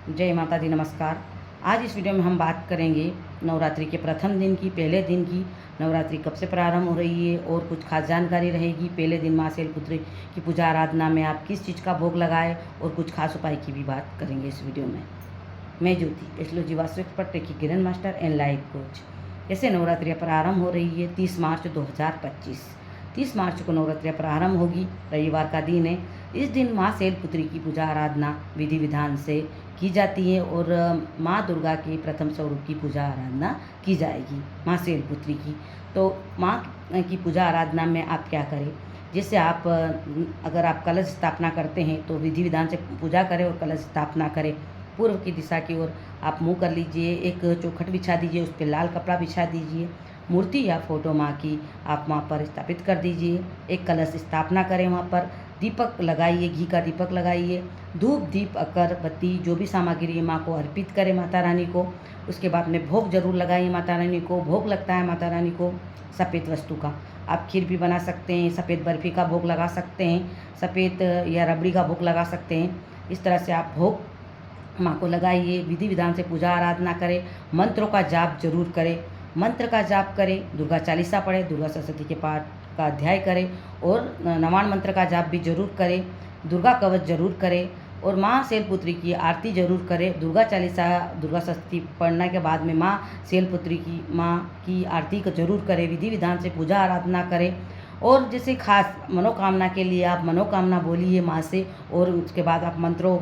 जय माता दी, नमस्कार। आज इस वीडियो में हम बात करेंगे नवरात्रि के प्रथम दिन की, पहले दिन की। नवरात्रि कब से प्रारंभ हो रही है और कुछ खास जानकारी रहेगी। पहले दिन माँ शैलपुत्री की पूजा आराधना में आप किस चीज़ का भोग लगाए और कुछ खास उपाय की भी बात करेंगे इस वीडियो में। मैं Jyoti, astrology vastu expert, techie grand master and life coach. जैसे नवरात्रि प्रारंभ हो रही है 30 मार्च 2025। 30 मार्च को नवरात्रि प्रारंभ होगी, रविवार का दिन है। इस दिन माँ शैलपुत्री की पूजा आराधना विधि विधान से की जाती है और माँ दुर्गा के प्रथम स्वरूप की पूजा आराधना की जाएगी, माँ शैलपुत्री की। तो माँ की पूजा आराधना में आप क्या करें, जिससे आप अगर आप कलश स्थापना करते हैं तो विधि विधान से पूजा करें और कलश स्थापना करें। पूर्व की दिशा की ओर आप मुँह कर लीजिए, एक चौखट बिछा दीजिए, उस पर लाल कपड़ा बिछा दीजिए। मूर्ति या फोटो माँ की आप वहाँ पर स्थापित कर दीजिए। एक कलश स्थापना करें, वहाँ पर दीपक लगाइए, घी का दीपक लगाइए। धूप, दीप, अगरबत्ती जो भी सामग्री है माँ को अर्पित करें, माता रानी को। उसके बाद में भोग जरूर लगाइए माता रानी को। भोग लगता है माता रानी को सफ़ेद वस्तु का। आप खीर भी बना सकते हैं, सफ़ेद बर्फ़ी का भोग लगा सकते हैं, सफ़ेद या रबड़ी का भोग लगा सकते हैं। इस तरह से आप भोग माँ को लगाइए। विधि विधान से पूजा आराधना करें। मंत्रों का जाप जरूर करें। मंत्र का जाप करें, दुर्गा चालीसा पढ़ें, दुर्गा सरस्वती के पाठ का अध्याय करें और नवान मंत्र का जाप भी जरूर करें। दुर्गा कवच जरूर करें और माँ शैलपुत्री की आरती जरूर करें। दुर्गा चालीसा, दुर्गा सरस्वती पढ़ने के बाद में माँ शैलपुत्री की माँ की आरती को जरूर करें। विधि विधान से पूजा आराधना करें और जैसे खास मनोकामना के लिए आप मनोकामना बोलिए माँ से और उसके बाद आप मंत्रों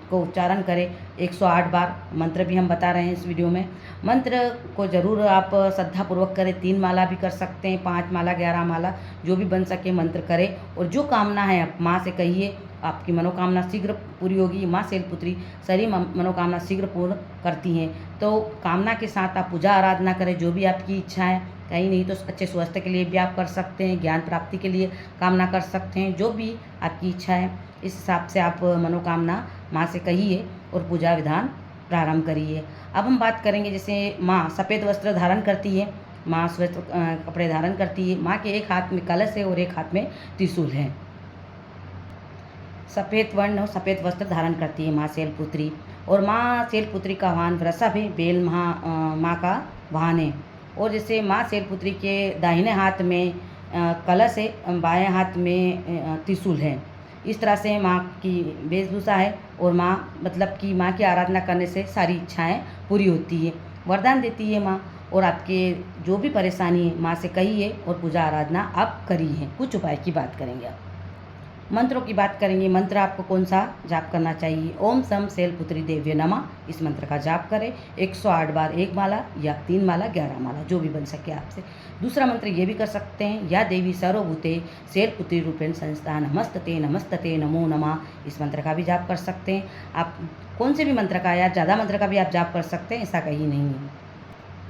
को उच्चारण करें। 108 बार मंत्र भी हम बता रहे हैं इस वीडियो में। मंत्र को ज़रूर आप श्रद्धापूर्वक करें। 3 माला भी कर सकते हैं, 5 माला, 11 माला, जो भी बन सके मंत्र करें। और जो कामना है आप माँ से कहिए, आपकी मनोकामना शीघ्र पूरी होगी। माँ शैलपुत्री सारी मनोकामना शीघ्र पूर्ण करती हैं। तो कामना के साथ आप पूजा आराधना करें, जो भी आपकी इच्छा है। कहीं नहीं तो अच्छे स्वास्थ्य के लिए भी आप कर सकते हैं, ज्ञान प्राप्ति के लिए कामना कर सकते हैं। जो भी आपकी इच्छा है इस हिसाब से आप मनोकामना माँ से कहिए और पूजा विधान प्रारंभ करिए। अब हम बात करेंगे, जैसे माँ सफ़ेद वस्त्र धारण करती है, माँ श्वेत कपड़े धारण करती है। माँ के एक हाथ में कलश है और एक हाथ में त्रिशूल है। सफ़ेद वर्ण और सफ़ेद वस्त्र धारण करती है माँ शैलपुत्री। और माँ शैलपुत्री का वाहन वृषभ है, बेल माँ का वाहन है। और जैसे माँ शैलपुत्री के दाहिने हाथ में कलश है, बाएं हाथ में त्रिशूल है। इस तरह से माँ की वेशभूषा है और माँ मतलब कि माँ की आराधना करने से सारी इच्छाएं पूरी होती है, वरदान देती है माँ। और आपके जो भी परेशानी है माँ से कहिए और पूजा आराधना आप करिए। कुछ उपाय की बात करेंगे। आप मंत्रों की बात करेंगे। मंत्र आपको कौन सा जाप करना चाहिए? ओम सम शैलपुत्री देव्य नमः, इस मंत्र का जाप करें 108 बार, 1 माला या 3 माला, 11 माला, जो भी बन सके आपसे। दूसरा मंत्र ये भी कर सकते हैं, या देवी सर्वभूते शैलपुत्री रूपेण संस्था नमस्तते नमस्तते नमो नमः, इस मंत्र का भी जाप कर सकते हैं। आप कौन से भी मंत्र का या ज़्यादा मंत्र का भी आप जाप कर सकते हैं, ऐसा कहीं नहीं है।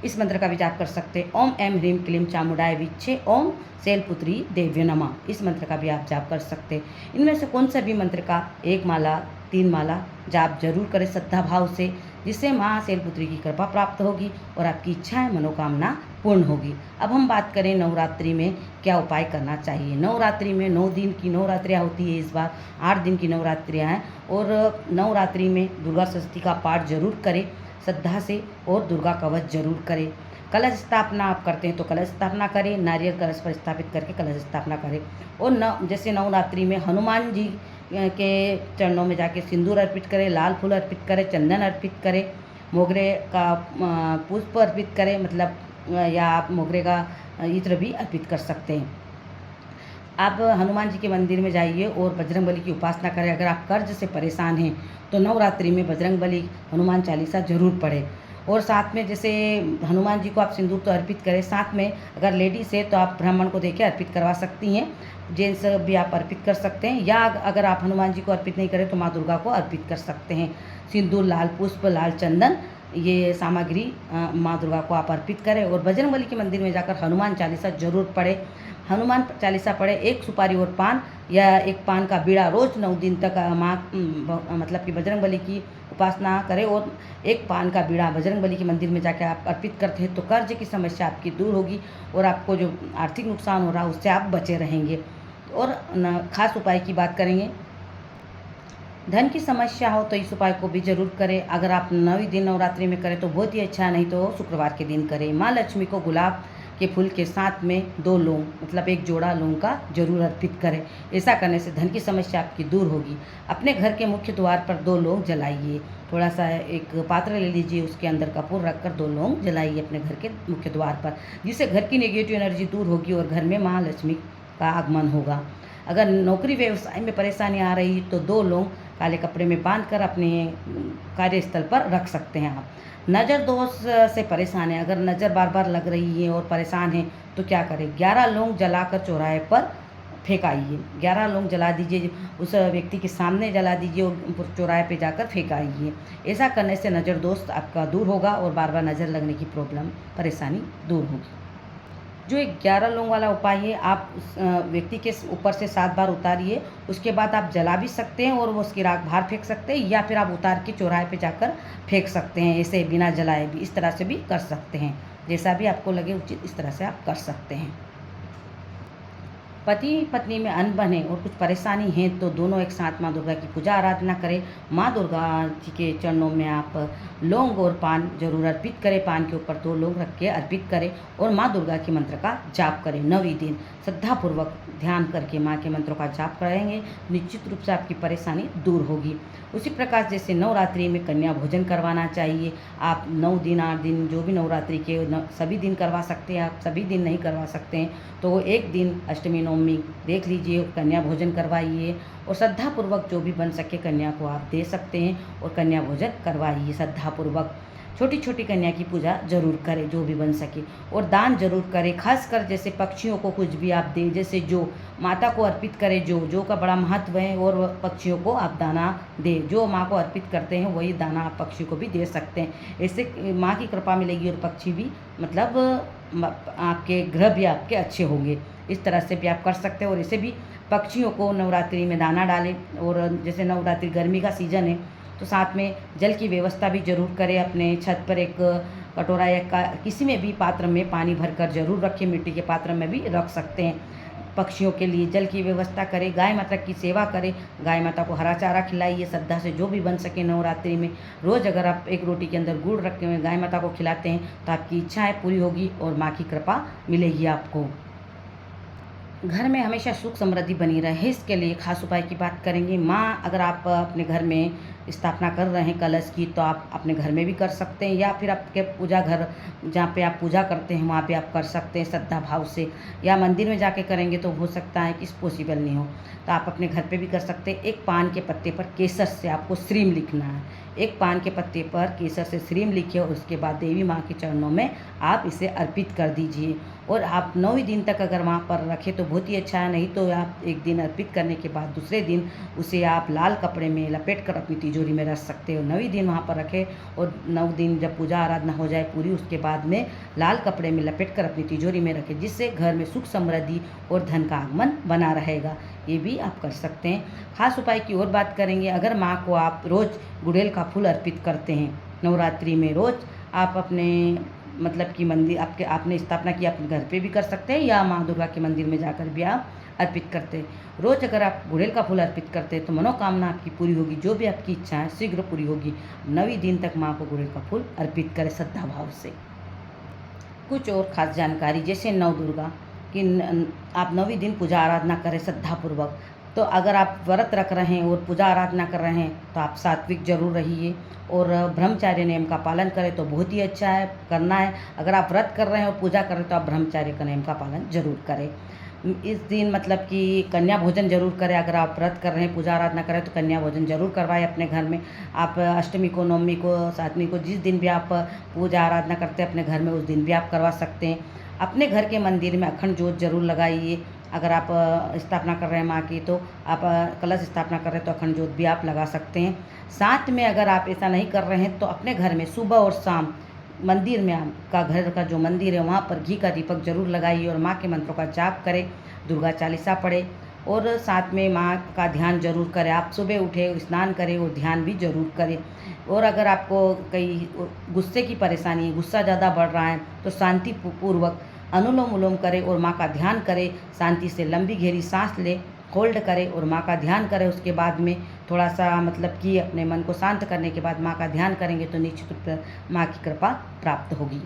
इस मंत्र का भी जाप कर सकते हैं। ओम ऐं ह्रीं क्लीं चामुंडाय विच्चे ओम शैलपुत्री देव्य नमः, इस मंत्र का भी आप जाप कर सकते हैं। इनमें से कौन सा भी मंत्र का 1 माला, 3 माला जाप जरूर करें श्रद्धा भाव से, जिससे माँ शैलपुत्री की कृपा प्राप्त होगी और आपकी इच्छाएं मनोकामना पूर्ण होगी। अब हम बात करें नवरात्रि में क्या उपाय करना चाहिए। नवरात्रि में 9 दिन की नवरात्रियाँ होती है, इस बार 8 दिन की नवरात्रियाँ हैं। और नवरात्रि में दुर्गा सप्तशती का पाठ जरूर करें श्रद्धा से और दुर्गा कवच जरूर करें। कलश स्थापना आप करते हैं तो कलश स्थापना करें, नारियल कलश पर स्थापित करके कलश स्थापना करें। और जैसे नवरात्रि में हनुमान जी के चरणों में जाके सिंदूर अर्पित करें, लाल फूल अर्पित करें, चंदन अर्पित करें, मोगरे का पुष्प अर्पित करें, मतलब या आप मोगरे का इत्र भी अर्पित कर सकते हैं। आप हनुमान जी के मंदिर में जाइए और बजरंगबली की उपासना करें। अगर आप कर्ज से परेशान हैं तो नवरात्रि में बजरंगबली हनुमान चालीसा जरूर पढ़ें। और साथ में जैसे हनुमान जी को आप सिंदूर तो अर्पित करें, साथ में अगर लेडीज़ है तो आप ब्राह्मण को देके अर्पित करवा सकती हैं। जेंट्स भी आप अर्पित कर सकते हैं, या अगर आप हनुमान जी को अर्पित नहीं करें तो माँ दुर्गा को अर्पित कर सकते हैं। सिंदूर, लाल पुष्प, लाल चंदन, ये सामग्री माँ दुर्गा को आप अर्पित करें। और बजरंगबली के मंदिर में जाकर हनुमान चालीसा जरूर पढ़ें। हनुमान चालीसा पढ़े, 1 सुपारी और पान या 1 पान का बीड़ा रोज 9 दिन तक माँ मतलब कि बजरंगबली की उपासना करें। और 1 पान का बीड़ा बजरंगबली के मंदिर में जाकर आप अर्पित करते हैं तो कर्ज की समस्या आपकी दूर होगी और आपको जो आर्थिक नुकसान हो रहा है उससे आप बचे रहेंगे। और खास उपाय की बात करेंगे धन की समस्या हो तो इस उपाय को भी जरूर करें। अगर आप 9 दिन नवरात्रि में करें तो बहुत ही अच्छा, नहीं तो शुक्रवार के दिन करें। माँ लक्ष्मी को गुलाब के फूल के साथ में 2 लौंग मतलब एक जोड़ा लौंग का जरूर अर्पित करें। ऐसा करने से धन की समस्या आपकी दूर होगी। अपने घर के मुख्य द्वार पर 2 लौंग जलाइए। थोड़ा सा एक पात्र ले लीजिए, उसके अंदर कपूर रखकर 2 लौंग जलाइए अपने घर के मुख्य द्वार पर, जिससे घर की नेगेटिव एनर्जी दूर होगी और घर में माँ लक्ष्मी का आगमन होगा। अगर नौकरी व्यवसाय में परेशानी आ रही तो 2 लौंग काले कपड़े में बांधकर अपने कार्यस्थल पर रख सकते हैं आप। नज़र दोष से परेशान है, अगर नज़र बार बार लग रही है और परेशान है तो क्या करें, 11 लौंग जलाकर चौराहे पर फेंकाइए। 11 लौंग जला दीजिए, उस व्यक्ति के सामने जला दीजिए और चौराहे पे जाकर फेंकाइए। ऐसा करने से नज़र दोष आपका दूर होगा और बार बार नज़र लगने की प्रॉब्लम परेशानी दूर होगी। जो एक 11 लौंग वाला उपाय है, आप उस व्यक्ति के ऊपर से 7 बार उतारिए। उसके बाद आप जला भी सकते हैं और वो उसकी राख बाहर फेंक सकते हैं, या फिर आप उतार के चौराहे पे जाकर फेंक सकते हैं, ऐसे बिना जलाए भी। इस तरह से भी कर सकते हैं, जैसा भी आपको लगे उचित, इस तरह से आप कर सकते हैं। पति पत्नी में अनबन है और कुछ परेशानी है तो दोनों एक साथ माँ दुर्गा की पूजा आराधना करें। माँ दुर्गा जी के चरणों में आप लौंग और पान जरूर अर्पित करें। पान के ऊपर 2 लौंग रख के अर्पित करें और माँ दुर्गा के मंत्र का जाप करें। 9 दिन श्रद्धापूर्वक ध्यान करके माँ के मंत्रों का जाप करेंगे, निश्चित रूप से आपकी परेशानी दूर होगी। उसी प्रकार जैसे नवरात्रि में कन्या भोजन करवाना चाहिए। आप 9 दिन 8 दिन जो भी नवरात्रि के सभी दिन करवा सकते हैं, आप सभी दिन नहीं करवा सकते हैं तो एक दिन अष्टमी नवमी देख लीजिए, कन्या भोजन करवाइए और श्रद्धापूर्वक जो भी बन सके कन्या को आप दे सकते हैं और कन्या भोजन करवाइए श्रद्धापूर्वक। छोटी छोटी कन्या की पूजा जरूर करें जो भी बन सके, और दान जरूर करें। खासकर जैसे पक्षियों को कुछ भी आप दें, जैसे जो माता को अर्पित करें, जो का बड़ा महत्व है, और पक्षियों को आप दाना दें। जो माँ को अर्पित करते हैं वही दाना आप पक्षी को भी दे सकते हैं। इससे माँ की कृपा मिलेगी और पक्षी भी मतलब आपके ग्रह भी आपके अच्छे होंगे। इस तरह से भी आप कर सकते हैं। और ऐसे भी पक्षियों को नवरात्रि में दाना डालें। और जैसे नवरात्रि गर्मी का सीज़न है तो साथ में जल की व्यवस्था भी जरूर करें। अपने छत पर एक कटोरा या किसी में भी पात्र में पानी भरकर जरूर रखें, मिट्टी के पात्र में भी रख सकते हैं। पक्षियों के लिए जल की व्यवस्था करें। गाय माता की सेवा करें, गाय माता को हरा चारा खिलाइए श्रद्धा से जो भी बन सके। नवरात्रि में रोज़ अगर आप एक रोटी के अंदर गुड़ रखे हुए गाय माता को खिलाते हैं तो आपकी इच्छाएं पूरी होगी और माँ की कृपा मिलेगी आपको। घर में हमेशा सुख समृद्धि बनी रहे, इसके लिए खास उपाय की बात करेंगे। माँ अगर आप अपने घर में स्थापना कर रहे हैं कलश की तो आप अपने घर में भी कर सकते हैं, या फिर आपके पूजा घर जहाँ पे आप पूजा करते हैं वहाँ पे आप कर सकते हैं श्रद्धा भाव से। या मंदिर में जाके करेंगे तो हो सकता है कि पॉसिबल नहीं हो, तो आप अपने घर पे भी कर सकते हैं। एक पान के पत्ते पर केसर से आपको श्रीम लिखना है। एक पान के पत्ते पर केसर से श्रीम लिखिए और उसके बाद देवी माँ के चरणों में आप इसे अर्पित कर दीजिए। और आप 9 दिन तक अगर वहाँ पर रखें तो बहुत ही अच्छा है, नहीं तो आप एक दिन अर्पित करने के बाद दूसरे दिन उसे आप लाल कपड़े में लपेट कर अपनी तिजोरी में रख सकते हो। 9 दिन वहाँ पर रखें और 9 दिन जब पूजा आराधना हो जाए पूरी, उसके बाद में लाल कपड़े में लपेट कर अपनी तिजोरी में रखें, जिससे घर में सुख समृद्धि और धन का आगमन बना रहेगा। ये भी आप कर सकते हैं। खास उपाय की और बात करेंगे। अगर माँ को आप रोज़ गुड़ैल का फूल अर्पित करते हैं नवरात्रि में, रोज़ आप अपने मतलब कि मंदिर आपने स्थापना की अपने घर पे भी कर सकते हैं, या माँ दुर्गा के मंदिर में जाकर भी आप अर्पित करते हैं। रोज़ अगर आप गुड़ैल का फूल अर्पित करते हैं तो मनोकामना आपकी पूरी होगी, जो भी आपकी इच्छा है शीघ्र पूरी होगी। 9 दिन तक माँ को गुड़ैल का फूल अर्पित करें श्रद्धा भाव से। कुछ और खास जानकारी जैसे नव दुर्गा कि आप 9 दिन पूजा आराधना करें श्रद्धापूर्वक। तो अगर आप व्रत रख रहे हैं और पूजा आराधना कर रहे हैं तो आप सात्विक जरूर रहिए और ब्रह्मचार्य नियम का पालन करें तो बहुत ही अच्छा है, करना है। अगर आप व्रत कर रहे हैं और पूजा कर रहे हैं तो आप ब्रह्मचार्य का नियम का पालन जरूर करें। इस दिन मतलब कि कन्या भोजन जरूर करें। अगर आप व्रत कर रहे हैं पूजा आराधना करें तो कन्या भोजन जरूर करवाएं अपने घर में। आप अष्टमी को, नवमी को, सातवीं को, जिस दिन भी आप पूजा आराधना करते हैं अपने घर में उस दिन भी आप करवा सकते हैं। अपने घर के मंदिर में अखंड ज्योत जरूर लगाइए। अगर आप स्थापना कर रहे हैं माँ की तो आप कलश स्थापना कर रहे हैं तो अखंड ज्योत भी आप लगा सकते हैं। साथ में अगर आप ऐसा नहीं कर रहे हैं तो अपने घर में सुबह और शाम मंदिर में, आपका घर का जो मंदिर है वहाँ पर घी का दीपक जरूर लगाइए और माँ के मंत्रों का जाप करें, दुर्गा चालीसा पढ़े और साथ में माँ का ध्यान जरूर करें। आप सुबह उठे, स्नान करें और ध्यान भी जरूर करें। और अगर आपको कहीं गुस्से की परेशानी है, गुस्सा ज़्यादा बढ़ रहा है तो शांतिपूर्वक अनुलोम विलोम करें और माँ का ध्यान करें। शांति से लंबी गहरी सांस लें, होल्ड करें और माँ का ध्यान करें। उसके बाद में थोड़ा सा मतलब कि अपने मन को शांत करने के बाद माँ का ध्यान करेंगे तो निश्चित रूप से माँ की कृपा प्राप्त होगी।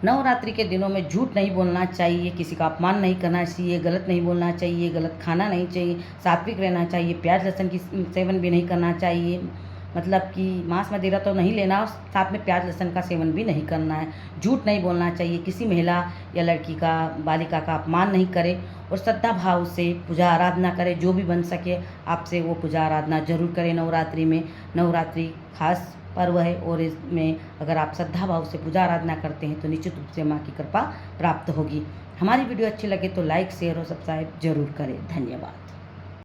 नवरात्रि के दिनों में झूठ नहीं बोलना चाहिए, किसी का अपमान नहीं करना चाहिए, गलत नहीं बोलना चाहिए, गलत खाना नहीं चाहिए, सात्विक रहना चाहिए, प्याज लहसुन की सेवन भी नहीं करना चाहिए। मतलब कि मांस मदिरा तो नहीं लेना और साथ में प्याज लहसुन का सेवन भी नहीं करना है। झूठ नहीं बोलना चाहिए, किसी महिला या लड़की का बालिका का अपमान नहीं करें और श्रद्धा भाव से पूजा आराधना करें। जो भी बन सके आपसे वो पूजा आराधना जरूर करें नवरात्रि में। नवरात्रि खास पर्व है और इसमें अगर आप श्रद्धा भाव से पूजा आराधना करते हैं तो निश्चित रूप से माँ की कृपा प्राप्त होगी। हमारी वीडियो अच्छी लगे तो लाइक शेयर और सब्सक्राइब जरूर करें। धन्यवाद।